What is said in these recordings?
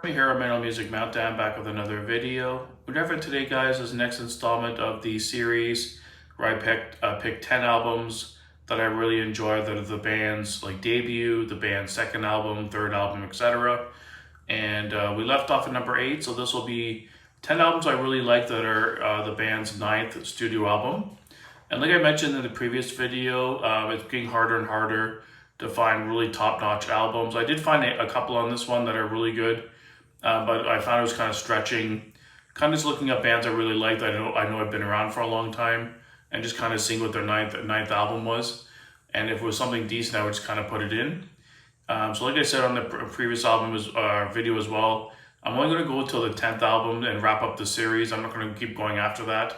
Here at Metal Music Meltdown, back with another video. Whatever today, guys, is the next installment of the series where I picked 10 albums that I really enjoy, that are the band's like debut, the band's second album, third album, etc. And we left off at number 8, so this will be 10 albums I really like that are the band's ninth studio album. And like I mentioned in the previous video, it's getting harder and harder to find really top-notch albums. I did find a couple on this one that are really good, but I found it was kind of stretching. Kind of just looking up bands I really liked that I know have been around for a long time, and just kind of seeing what their ninth album was. And if it was something decent, I would just kind of put it in. So like I said on the previous video as well, I'm only going to go until the 10th album and wrap up the series. I'm not going to keep going after that.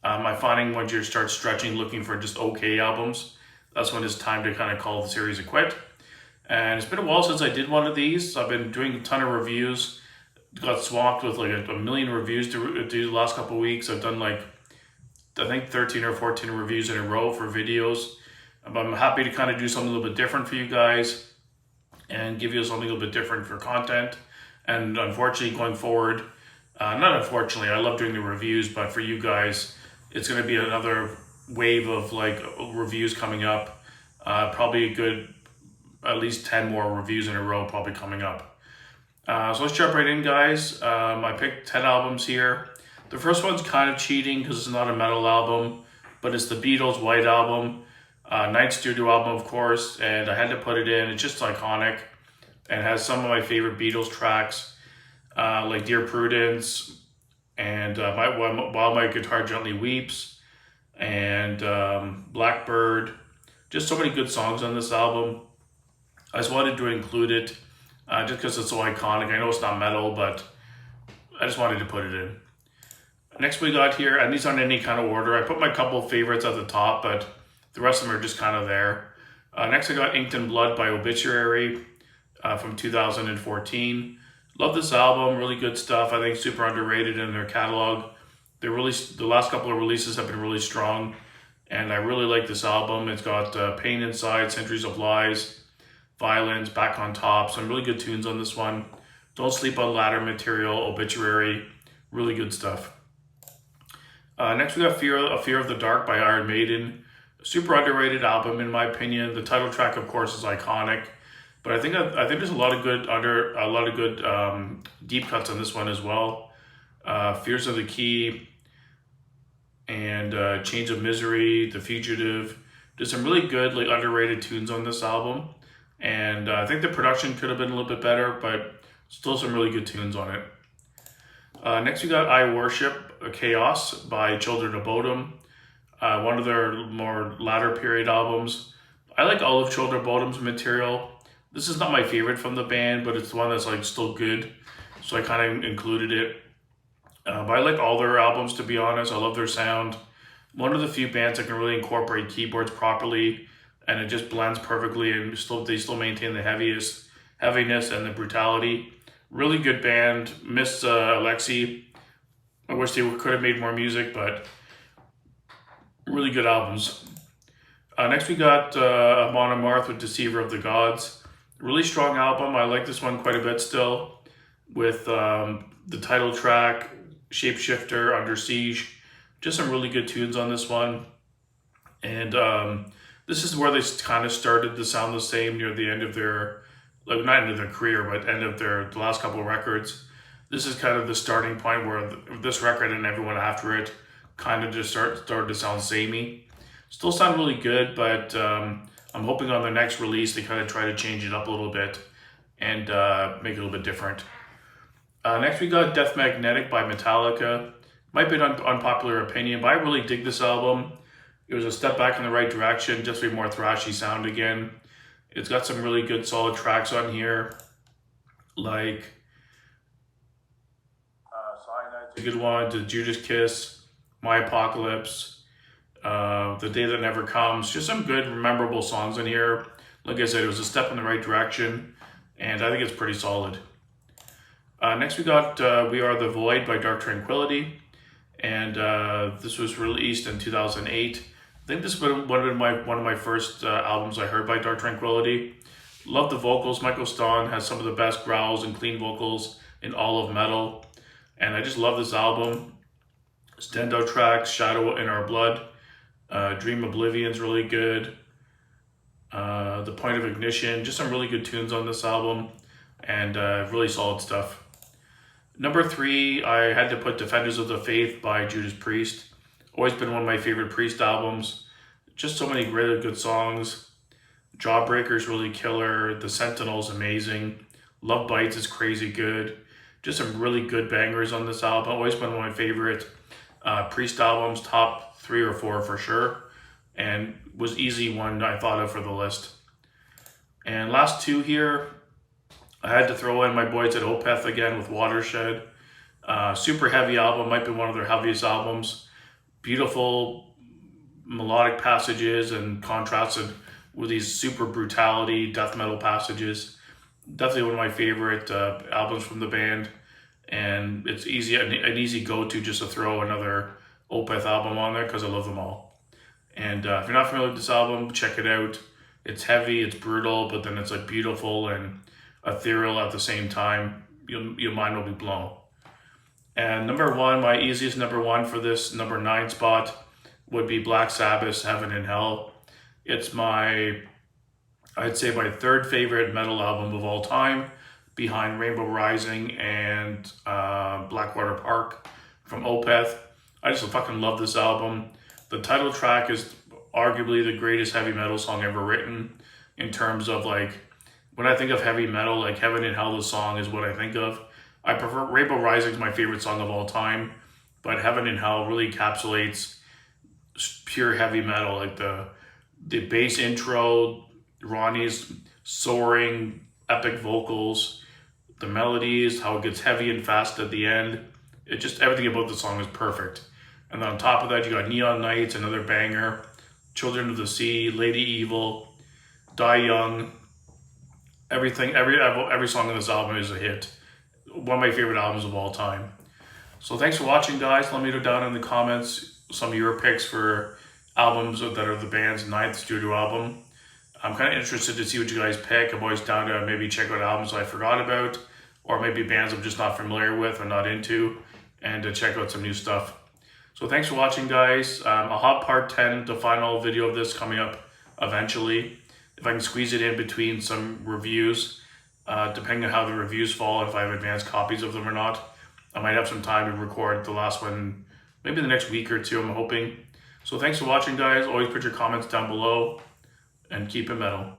I'm finding once you start stretching, looking for just okay albums, that's when it's time to kind of call the series a quit. And it's been a while since I did one of these. I've been doing a ton of reviews. Got swamped with like a million reviews to do the last couple of weeks. I've done like, I think 13 or 14 reviews in a row for videos. But I'm happy to kind of do something a little bit different for you guys and give you something a little bit different for content. And unfortunately, going forward, not unfortunately, I love doing the reviews, but for you guys, it's going to be another wave of like reviews coming up. Probably a good, at least 10 more reviews in a row probably coming up. So let's jump right in, guys. I picked 10 albums here. The first one's kind of cheating because it's not a metal album, but it's the Beatles' White Album. Ninth studio album, of course, and I had to put it in. It's just iconic and has some of my favorite Beatles tracks, like Dear Prudence and While My Guitar Gently Weeps and Blackbird. Just so many good songs on this album. I just wanted to include it just because it's so iconic. I know it's not metal, but I just wanted to put it in. Next we got here, and these aren't in any kind of order. I put my couple favorites at the top, but the rest of them are just kind of there. Next I got Inked in Blood by Obituary from 2014. Love this album, really good stuff. I think super underrated in their catalog. The last couple of releases have been really strong, and I really like this album. It's got Pain Inside, Centuries of Lies, Violence, Back on Top. Some really good tunes on this one. Don't Sleep on Ladder Material, Obituary, really good stuff. Next we got Fear of the Dark by Iron Maiden. Super underrated album in my opinion. The title track, of course, is iconic, but I think there's a lot of good deep cuts on this one as well. Fears of the Key and Chains of Misery, The Fugitive. Just some really good like underrated tunes on this album, and I think the production could have been a little bit better, but still some really good tunes on it. Next we got I Worship Chaos by Children of Bodom. One of their more latter period albums. I like all of Children of Bodom's material. This is not my favorite from the band, but it's the one that's like still good, so I kind of included it. But I like all their albums, to be honest. I love their sound. One of the few bands that can really incorporate keyboards properly, and it just blends perfectly, and they still maintain the heaviness and the brutality. Really good band. Miss Alexi. I wish they could have made more music, but really good albums. Next we got Amon Amarth with Deceiver of the Gods. Really strong album. I like this one quite a bit still, with the title track, Shapeshifter, Under Siege. Just some really good tunes on this one. And this is where they kind of started to sound the same near the end of their, like not end of their career, but end of the last couple of records. This is kind of the starting point where this record and everyone after it kind of just started to sound samey. Still sound really good, but I'm hoping on their next release they kind of try to change it up a little bit and make it a little bit different. Next we got Death Magnetic by Metallica. Might be an unpopular opinion, but I really dig this album. It was a step back in the right direction, just a more thrashy sound again. It's got some really good solid tracks on here, like Cyanide's a good one, The Judas Kiss, My Apocalypse, The Day That Never Comes. Just some good, memorable songs in here. Like I said, it was a step in the right direction, and I think it's pretty solid. Next we got We Are the Void by Dark Tranquillity, and this was released in 2008. I think this was one of my first albums I heard by Dark Tranquillity. love the vocals. Michael Stawn has some of the best growls and clean vocals in all of metal. And I just love this album. Standout tracks, Shadow in Our Blood, Dream Oblivion's really good. The Point of Ignition, just some really good tunes on this album, and really solid stuff. Number 3, I had to put Defenders of the Faith by Judas Priest. Always been one of my favorite Priest albums. Just so many really good songs. Jawbreaker's really killer. The Sentinel's amazing. Love Bites is crazy good. Just some really good bangers on this album. Always been one of my favorite Priest albums, top 3 or 4 for sure. And was easy one I thought of for the list. And last 2 here, I had to throw in my boys at Opeth again with Watershed. Super heavy album, might be one of their heaviest albums. Beautiful melodic passages and contrasted with these super brutality death metal passages. Definitely one of my favorite albums from the band, and it's an easy go-to just to throw another Opeth album on there because I love them all. And if you're not familiar with this album, check it out. It's heavy, it's brutal, but then it's like beautiful and ethereal at the same time. Your mind will be blown. And number 1, my easiest number 1 for this number 9 spot would be Black Sabbath's Heaven and Hell. It's I'd say my 3rd favorite metal album of all time, behind Rainbow Rising and Blackwater Park from Opeth. I just fucking love this album. The title track is arguably the greatest heavy metal song ever written, in terms of like, when I think of heavy metal, like Heaven and Hell, the song is what I think of. I prefer Rainbow Rising is my favorite song of all time, but Heaven and Hell really encapsulates pure heavy metal, like the bass intro, Ronnie's soaring epic vocals, the melodies, how it gets heavy and fast at the end. It just, everything about the song is perfect. And then on top of that, you got Neon Nights, another banger, Children of the Sea, Lady Evil, Die Young. Every song on this album is a hit. One of my favorite albums of all time. So thanks for watching, guys. Let me know down in the comments some of your picks for albums that are the band's 9th studio album. I'm kind of interested to see what you guys pick. I'm always down to maybe check out albums I forgot about, or maybe bands I'm just not familiar with or not into, and to check out some new stuff. So thanks for watching, guys. I'll have part 10, the final video of this, coming up eventually. If I can squeeze it in between some reviews, depending on how the reviews fall, if I have advanced copies of them or not. I might have some time to record the last one, maybe the next week or 2, I'm hoping. So thanks for watching, guys. Always put your comments down below, and keep it metal.